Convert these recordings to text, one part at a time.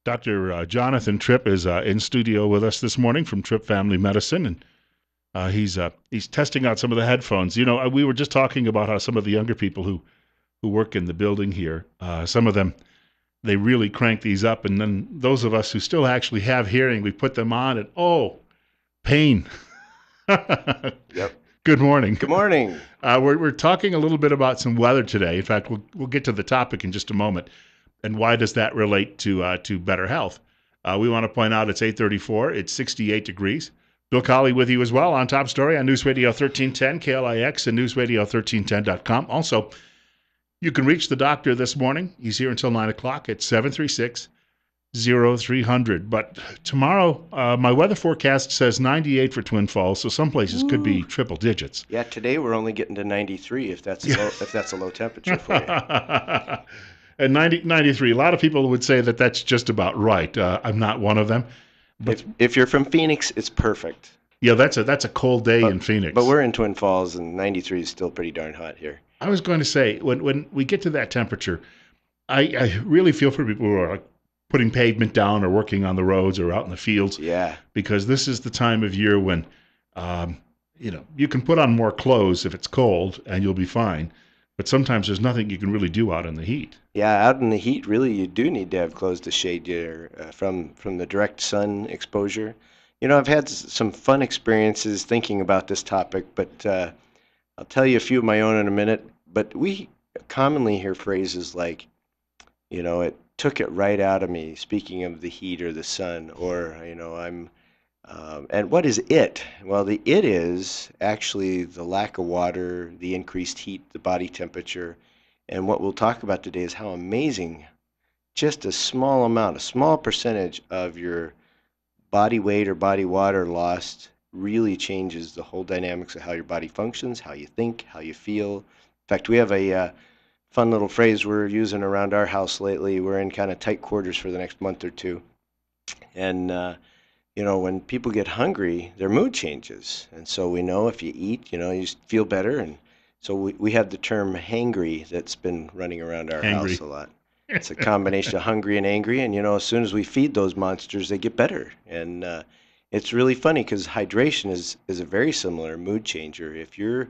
Dr. Jonathan Tripp is in studio with us this morning from Tripp Family Medicine, and he's testing out some of the headphones. We were just talking about how some of the younger people who work in the building here, some of them they really crank these up, and then those of us who still actually have hearing, we put them on, and pain. Yep. Good morning. Good morning. We're talking a little bit about some weather today. In fact, we'll get to the topic in just a moment. And why does that relate to better health? We want to point out it's 8:34. It's 68 degrees. Bill Colley with you as well on Top Story on News Radio 1310, KLIX, and newsradio1310.com. Also, you can reach the doctor this morning. He's here until 9 o'clock at 736-0300. But tomorrow, my weather forecast says 98 for Twin Falls, so some places could be triple digits. Yeah, today we're only getting to 93 if that's a low temperature for you. And 93, a lot of people would say that that's just about right. I'm not one of them. But if you're from Phoenix, it's perfect. Yeah, that's a cold day in Phoenix. But we're in Twin Falls, and 93 is still pretty darn hot here. I was going to say, when we get to that temperature, I really feel for people who are like putting pavement down or working on the roads or out in the fields. Yeah. Because this is the time of year when, you can put on more clothes if it's cold and you'll be fine. But sometimes there's nothing you can really do out in the heat. Yeah, out in the heat, really, you do need to have clothes to shade you from the direct sun exposure. I've had some fun experiences thinking about this topic, but I'll tell you a few of my own in a minute. But we commonly hear phrases like, it took it right out of me, speaking of the heat or the sun, or, and what is it? Well, the it is actually the lack of water, the increased heat, the body temperature. And what we'll talk about today is how amazing just a small percentage of your body weight or body water lost really changes the whole dynamics of how your body functions, how you think, how you feel. In fact, we have a fun little phrase we're using around our house lately. We're in kind of tight quarters for the next month or two. And when people get hungry, their mood changes. And so we know if you eat, you just feel better. And so we have the term hangry that's been running around our house a lot. It's a combination of hungry and angry. And, as soon as we feed those monsters, they get better. And it's really funny because hydration is a very similar mood changer. If you're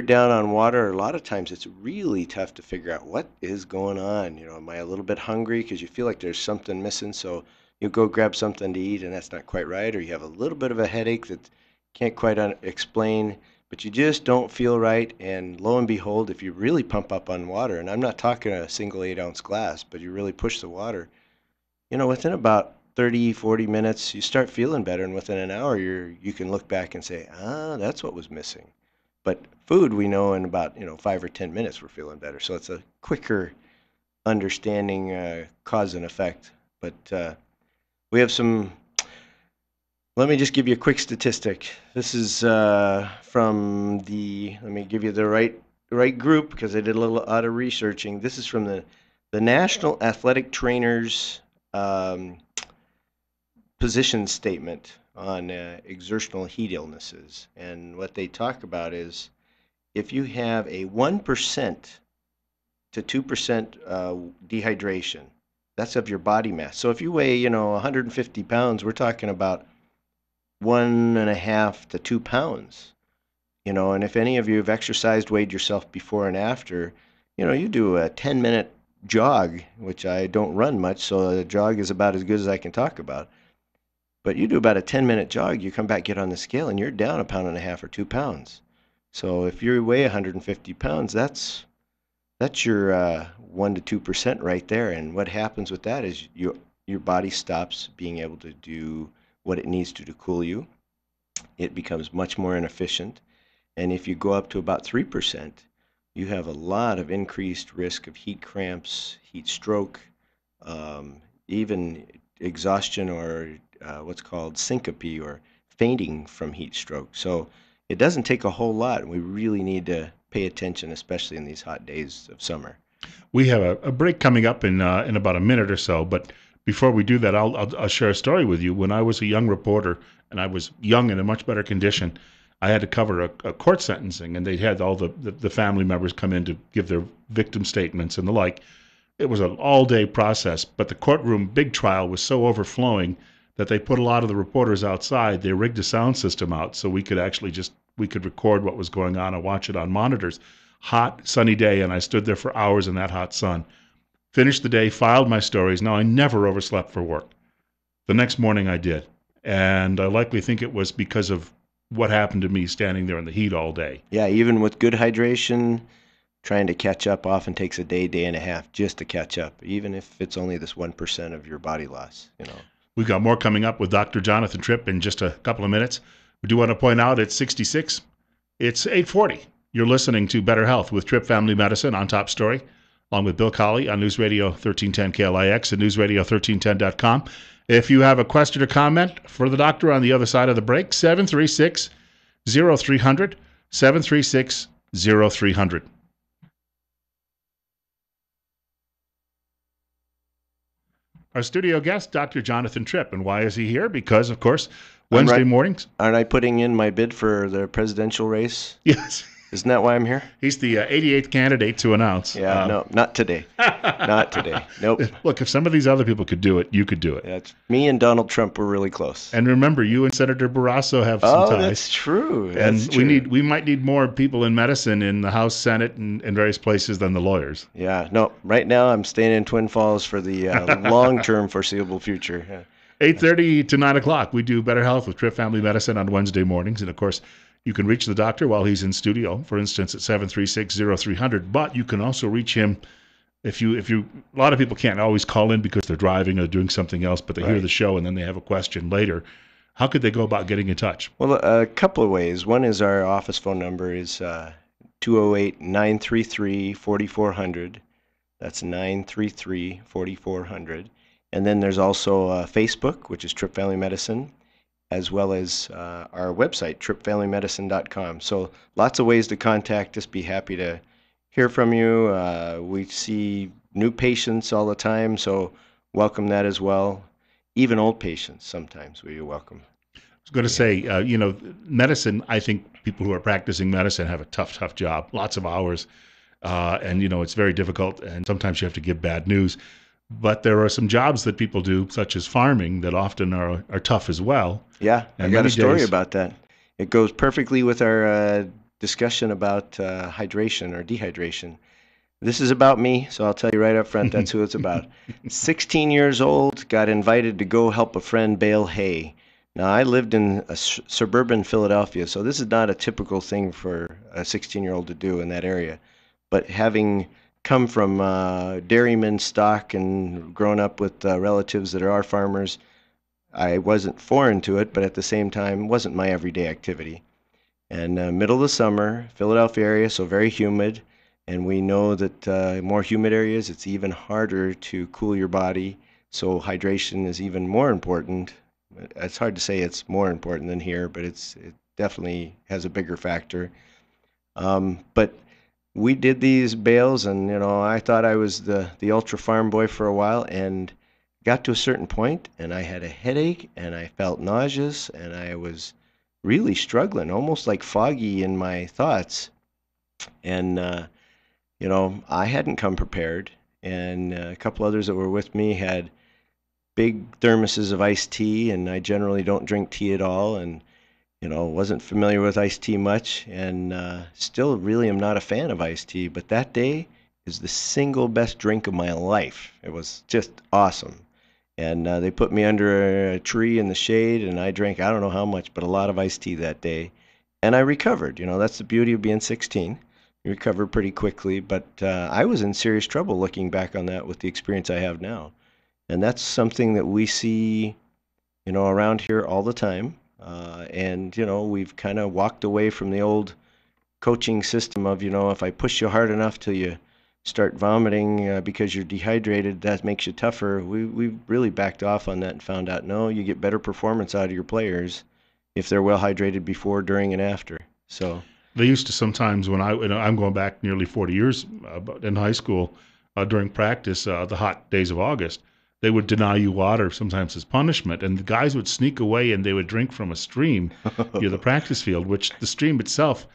down on water, a lot of times it's really tough to figure out what is going on. Am I a little bit hungry because you feel like there's something missing? So you go grab something to eat and that's not quite right, or you have a little bit of a headache that can't quite explain, but you just don't feel right. And lo and behold, if you really pump up on water, and I'm not talking a single 8-ounce glass, but you really push the water, within about 30, 40 minutes, you start feeling better, and within an hour, you can look back and say, that's what was missing. But food, we know in about 5 or 10 minutes we're feeling better. So it's a quicker understanding cause and effect. But we have let me just give you a quick statistic. This is from let me give you the right group because I did a lot of researching. This is from the National Athletic Trainers position statement on exertional heat illnesses. And what they talk about is if you have a 1% to 2% dehydration, that's of your body mass. So if you weigh, 150 pounds, we're talking about 1.5 to 2 pounds. And if any of you have exercised, weighed yourself before and after, you do a 10-minute jog, which I don't run much, so a jog is about as good as I can talk about. But you do about a 10-minute jog, you come back, get on the scale, and you're down 1.5 or 2 pounds. So if you weigh 150 pounds, that's your 1 to 2% right there. And what happens with that is your body stops being able to do what it needs to cool you. It becomes much more inefficient. And if you go up to about 3%, you have a lot of increased risk of heat cramps, heat stroke, even exhaustion or what's called syncope or fainting from heat stroke. So it doesn't take a whole lot. We really need to pay attention, especially in these hot days of summer. We have a break coming up in about a minute or so, but before we do that, I'll share a story with you. When I was a young reporter, and I was young and in much better condition, I had to cover a court sentencing, and they had all the family members come in to give their victim statements and the like. it was an all-day process, but the courtroom big trial was so overflowing that they put a lot of the reporters outside. They rigged a sound system out so we could actually we could record what was going on and watch it on monitors. Hot, sunny day, and I stood there for hours in that hot sun. Finished the day, filed my stories. Now, I never overslept for work. The next morning I did, and I likely think it was because of what happened to me standing there in the heat all day. Yeah, even with good hydration, trying to catch up often takes a day, day and a half just to catch up, even if it's only this 1% of your body loss, you know. We've got more coming up with Dr. Jonathan Tripp in just a couple of minutes. We do want to point out it's 66. It's 8:40. You're listening to Better Health with Tripp Family Medicine on Top Story, along with Bill Colley on News Radio 1310 KLIX and newsradio1310.com. If you have a question or comment for the doctor on the other side of the break, 736-0300, 736-0300. Our studio guest, Dr. Jonathan Tripp. And why is he here? Because, of course, Wednesday mornings. Aren't I putting in my bid for the presidential race? Yes. Isn't that why I'm here? He's the 88th candidate to announce. Yeah, no, not today. Not today. Nope. Look, if some of these other people could do it, you could do it. That's me and Donald Trump were really close. And remember, you and Senator Barrasso have some ties. Oh, that's true. And we might need more people in medicine in the House, Senate, and various places than the lawyers. Yeah, no. Right now, I'm staying in Twin Falls for the long-term foreseeable future. Yeah. 8:30 to 9 o'clock, we do Better Health with Tripp Family Medicine on Wednesday mornings. And, of course, you can reach the doctor while he's in studio, for instance, at 736-0300. But you can also reach him if you. A lot of people can't always call in because they're driving or doing something else, but they hear the show and then they have a question later. How could they go about getting in touch? Well, a couple of ways. One is our office phone number is 208-933-4400. That's 933-4400. And then there's also Facebook, which is Tripp Family Medicine, as well as our website, trippfamilymedicine.com. So lots of ways to contact us. Be happy to hear from you. We see new patients all the time, so welcome that as well. Even old patients sometimes we welcome. I was going to say, medicine, I think people who are practicing medicine have a tough job, lots of hours. And, it's very difficult, and sometimes you have to give bad news. But there are some jobs that people do, such as farming, that often are tough as well. Yeah, I got a story about that. It goes perfectly with our discussion about hydration or dehydration. This is about me, so I'll tell you right up front, that's who it's about. 16 years old, got invited to go help a friend bale hay. Now, I lived in suburban Philadelphia, so this is not a typical thing for a 16-year-old to do in that area. But having come from dairyman stock and grown up with relatives that are farmers, I wasn't foreign to it, but at the same time, wasn't my everyday activity. And middle of the summer, Philadelphia area, so very humid, and we know that more humid areas, it's even harder to cool your body, so hydration is even more important. It's hard to say it's more important than here, but it definitely has a bigger factor. But we did these bales, and I thought I was the ultra farm boy for a while, and got to a certain point, and I had a headache, and I felt nauseous, and I was really struggling, almost like foggy in my thoughts. And I hadn't come prepared, and a couple others that were with me had big thermoses of iced tea, and I generally don't drink tea at all, and wasn't familiar with iced tea much, and still really am not a fan of iced tea. But that day is the single best drink of my life. It was just awesome. And they put me under a tree in the shade, and I drank, I don't know how much, but a lot of iced tea that day. And I recovered. That's the beauty of being 16. You recover pretty quickly, but I was in serious trouble looking back on that with the experience I have now. And that's something that we see, around here all the time. And we've kind of walked away from the old coaching system of, if I push you hard enough till you start vomiting because you're dehydrated, that makes you tougher. We've really backed off on that and found out, no, you get better performance out of your players if they're well hydrated before, during, and after. So they used to sometimes, when I'm going back nearly 40 years in high school, during practice, the hot days of August, they would deny you water sometimes as punishment, and the guys would sneak away and they would drink from a stream near the practice field, which the stream itself,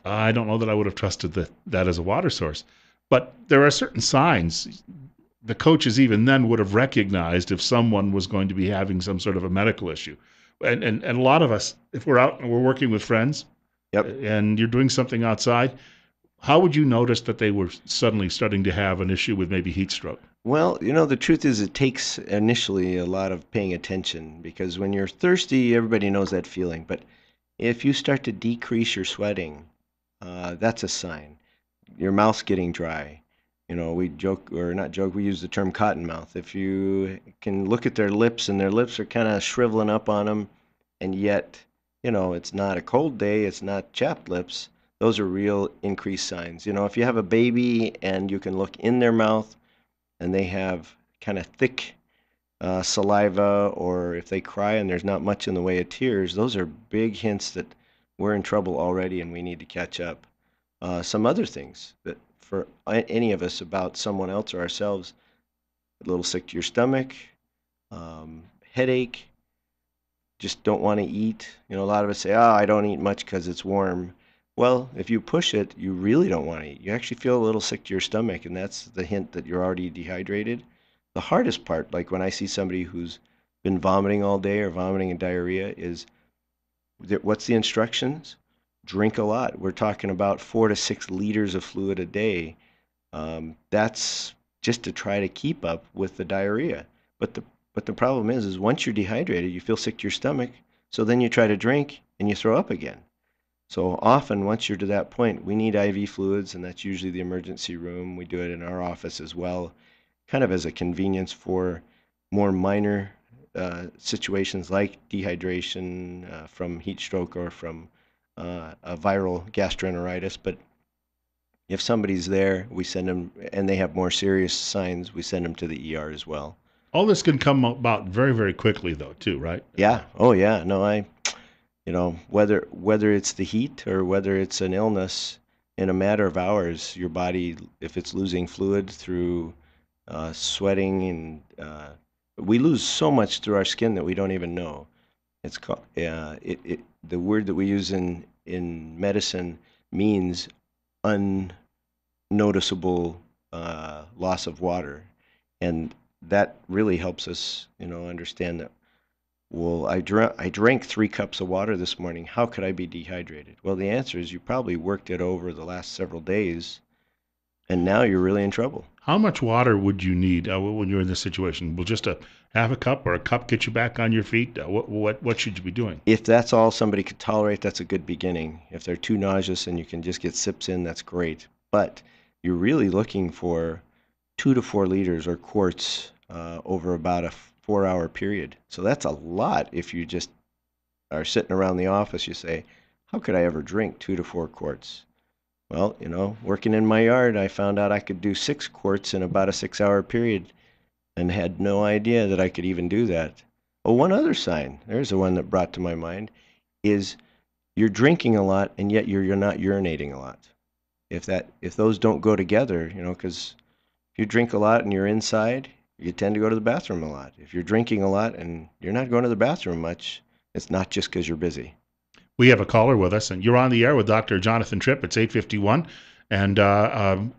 I don't know that I would have trusted that as a water source. But there are certain signs the coaches even then would have recognized if someone was going to be having some sort of a medical issue. And a lot of us, if we're out and we're working with friends Yep. and you're doing something outside, how would you notice that they were suddenly starting to have an issue with maybe heat stroke? Well, the truth is it takes initially a lot of paying attention because when you're thirsty, everybody knows that feeling. But if you start to decrease your sweating, that's a sign. Your mouth's getting dry. We joke, or not joke, we use the term cotton mouth. If you can look at their lips and their lips are kind of shriveling up on them, and yet, it's not a cold day, it's not chapped lips, those are real increased signs. If you have a baby and you can look in their mouth and they have kind of thick saliva, or if they cry and there's not much in the way of tears, those are big hints that we're in trouble already and we need to catch up. Some other things that for any of us about someone else or ourselves, a little sick to your stomach, headache, just don't want to eat. A lot of us say, oh, I don't eat much because it's warm. Well, if you push it, you really don't want to eat. You actually feel a little sick to your stomach, and that's the hint that you're already dehydrated. The hardest part, like when I see somebody who's been vomiting all day or vomiting and diarrhea, is what's the instructions? Drink a lot. We're talking about 4 to 6 liters of fluid a day. That's just to try to keep up with the diarrhea. But the problem is once you're dehydrated, you feel sick to your stomach. So then you try to drink and you throw up again. So often, once you're to that point, we need IV fluids, and that's usually the emergency room. We do it in our office as well, kind of as a convenience for more minor situations like dehydration from heat stroke or from a viral gastroenteritis. But if somebody's there, we send them, and they have more serious signs, we send them to the ER as well. All this can come about very, very quickly, though, too, right? Yeah. Oh, yeah. No, whether it's the heat or whether it's an illness, in a matter of hours, your body, if it's losing fluid through sweating, and we lose so much through our skin that we don't even know. It's called the word that we use in medicine means unnoticeable loss of water, and that really helps us, understand that. Well, I drank 3 cups of water this morning. How could I be dehydrated? Well, the answer is you probably worked it over the last several days, and now you're really in trouble. How much water would you need when you're in this situation? Will just a half a cup or a cup get you back on your feet? What should you be doing? If that's all somebody could tolerate, that's a good beginning. If they're too nauseous and you can just get sips in, that's great. But you're really looking for 2 to 4 liters or quarts over about a 4-hour period. So that's a lot. If you just are sitting around the office, you say, how could I ever drink 2 to 4 quarts? Well, working in my yard, I found out I could do 6 quarts in about a 6-hour period and had no idea that I could even do that. Oh, one other sign, there's the one that brought to my mind, is you're drinking a lot and yet you're not urinating a lot. If those don't go together, because if you drink a lot and you're inside, you tend to go to the bathroom a lot. If you're drinking a lot and you're not going to the bathroom much, it's not just because you're busy. We have a caller with us, and you're on the air with Dr. Jonathan Tripp. It's 8:51, and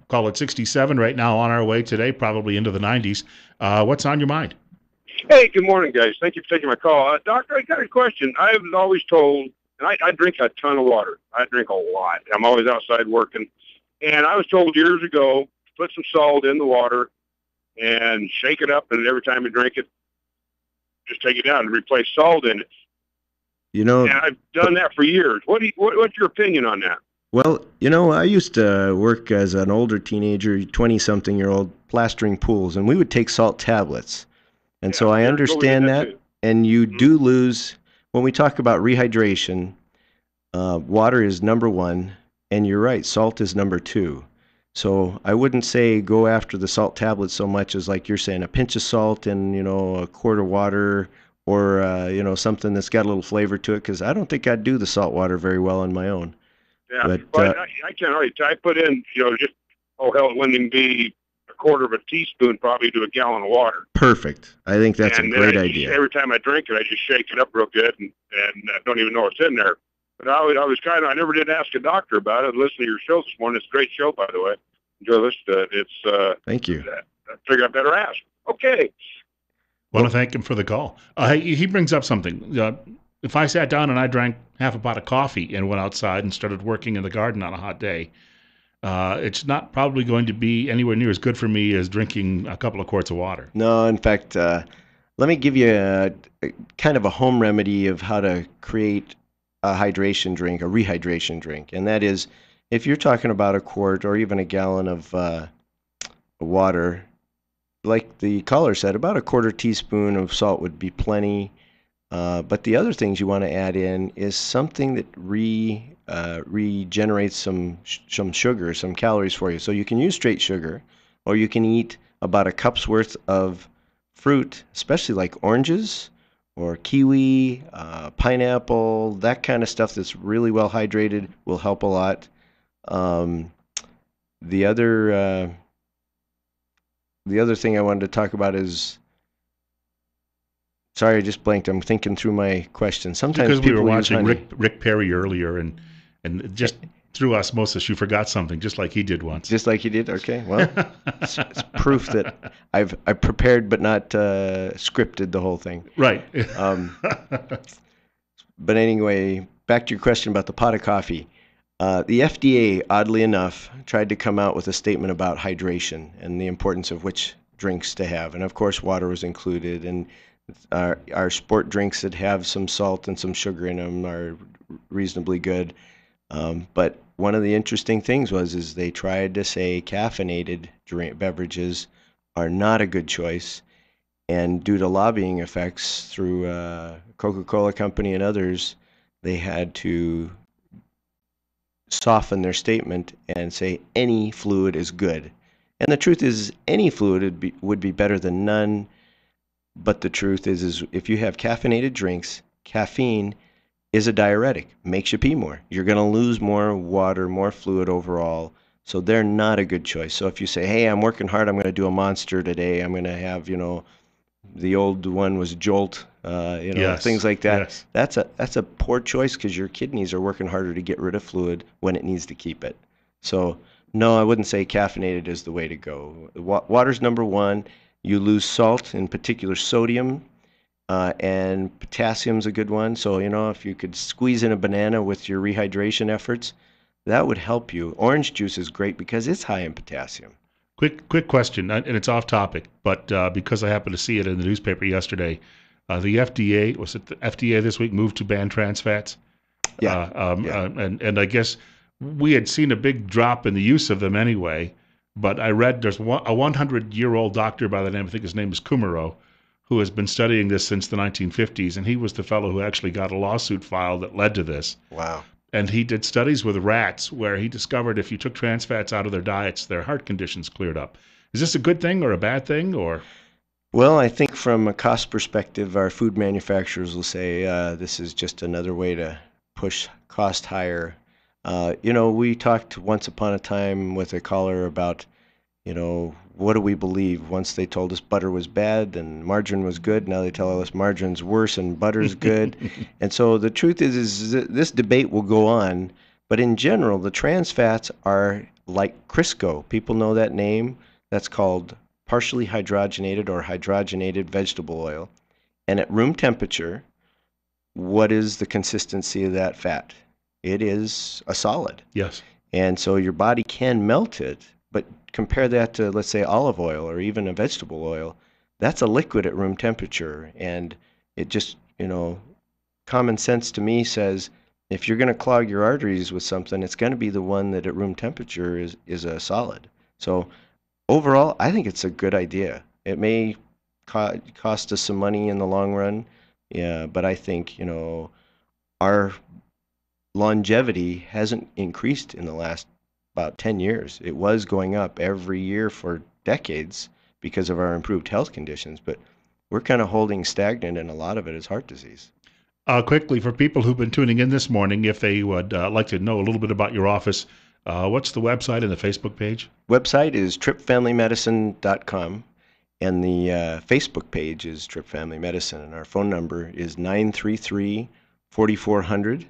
call it 67 right now on our way today, probably into the 90s. What's on your mind? Hey, good morning, guys. Thank you for taking my call. Doctor, I got a question. I was always told, and I drink a ton of water. I drink a lot. I'm always outside working. And I was told years ago, put some salt in the water and shake it up, and every time you drink it, just take it down and replace salt in it. And I've done that for years. What's your opinion on that? Well, I used to work as an older teenager, 20-something-year-old, plastering pools, and we would take salt tablets. And so I understand that, and you do lose, when we talk about rehydration, water is number one, and you're right, salt is number two. So I wouldn't say go after the salt tablets so much as, like you're saying, a pinch of salt and, a quart of water, or, something that's got a little flavor to it, because I don't think I'd do the salt water very well on my own. Yeah, but I can't already. I put in, just, hell, it wouldn't even be a quarter of a teaspoon probably to a gallon of water. Perfect. I think that's a great idea. Every time I drink it, I just shake it up real good and don't even know what's in there. But I never did ask a doctor about it. Listen to your show this morning. It's a great show, by the way. Enjoy listening to it. Thank you. figured I better ask. Okay. Want to thank him for the call. He brings up something. If I sat down and I drank half a pot of coffee and went outside and started working in the garden on a hot day, it's not probably going to be anywhere near as good for me as drinking a couple of quarts of water. No, in fact, let me give you a kind of a home remedy of how to create a hydration drink, a rehydration drink. And that is, if you're talking about a quart or even a gallon of water, like the caller said, about a quarter teaspoon of salt would be plenty. But the other things you want to add in is something that regenerates some sugar, some calories for you. So you can use straight sugar, or you can eat about a cup's worth of fruit, especially like oranges or kiwi, pineapple, that kind of stuff that's really well hydrated will help a lot. The other thing I wanted to talk about is, sorry, I just blanked. I'm thinking through my question. Sometimes because we were people use watching honey. Rick Perry earlier, and just through osmosis, you forgot something, just like he did once. Just like he did? Okay, well, it's proof that I've prepared but not scripted the whole thing. Right. But anyway, back to your question about the pot of coffee. The FDA, oddly enough, tried to come out with a statement about hydration and the importance of which drinks to have. And of course, water was included. And our sport drinks that have some salt and some sugar in them are reasonably good. But one of the interesting things is they tried to say caffeinated beverages are not a good choice. And due to lobbying effects through Coca-Cola Company and others, they had to soften their statement and say any fluid is good. And the truth is, any fluid would be better than none. But the truth is if you have caffeinated drinks, caffeine is a diuretic, makes you pee more. You're going to lose more water, more fluid overall. So they're not a good choice. So if you say, hey, I'm working hard, I'm going to do a Monster today, I'm going to have, the old one was Jolt, Yes, things like that. yes. That's a poor choice because your kidneys are working harder to get rid of fluid when it needs to keep it. So no, I wouldn't say caffeinated is the way to go. Water's number one. You lose salt, in particular sodium, and potassium's a good one. So if you could squeeze in a banana with your rehydration efforts, that would help you. Orange juice is great because it's high in potassium. Quick question, and it's off topic, but because I happened to see it in the newspaper yesterday, the FDA, was it the FDA this week, moved to ban trans fats? Yeah. And I guess we had seen a big drop in the use of them anyway, but I read there's a 100-year-old doctor by the name, I think his name is Kumaro, who has been studying this since the 1950s, and he was the fellow who actually got a lawsuit filed that led to this. Wow. And he did studies with rats where he discovered if you took trans fats out of their diets, their heart conditions cleared up. Is this a good thing or a bad thing? Or Well, I think from a cost perspective, our food manufacturers will say this is just another way to push cost higher. We talked once upon a time with a caller about, what do we believe? Once they told us butter was bad and margarine was good. Now they tell us margarine's worse and butter's good. And so the truth is this debate will go on. But in general, the trans fats are like Crisco. People know that name. That's called partially hydrogenated or hydrogenated vegetable oil. And at room temperature, what is the consistency of that fat? It is a solid. yes, And so your body can melt it, but compare that to, let's say, olive oil or even a vegetable oil. That's a liquid at room temperature. And it just, common sense to me says if you're going to clog your arteries with something, it's going to be the one that at room temperature is a solid. So overall, I think it's a good idea. It may cost us some money in the long run, yeah, but I think, our longevity hasn't increased in the last about 10 years. It was going up every year for decades because of our improved health conditions, but we're kind of holding stagnant, and a lot of it is heart disease. quickly, for people who've been tuning in this morning, if they would like to know a little bit about your office, what's the website and the Facebook page? Website is trippfamilymedicine.com, and the Facebook page is Tripp Family Medicine, and our phone number is 933-4400.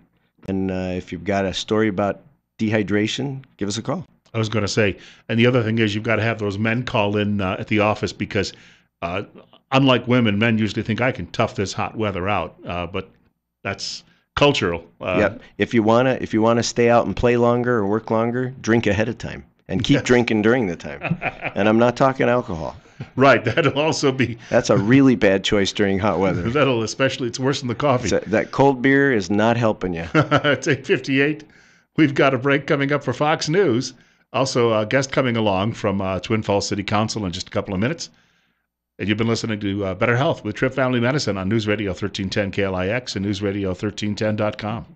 And if you've got a story about dehydration, give us a call. I was going to say, and the other thing is you've got to have those men call in at the office because, uh, unlike women, men usually think I can tough this hot weather out, but that's cultural. Yep. If you wanna stay out and play longer or work longer, drink ahead of time and keep drinking during the time. And I'm not talking alcohol. Right. That'll also be. That's a really bad choice during hot weather. That'll especially. It's worse than the coffee. That cold beer is not helping you. It's 8:58. We've got a break coming up for Fox News. Also, a guest coming along from Twin Falls City Council in just a couple of minutes. And you've been listening to Better Health with Tripp Family Medicine on News Radio 1310 KLIX and newsradio1310.com.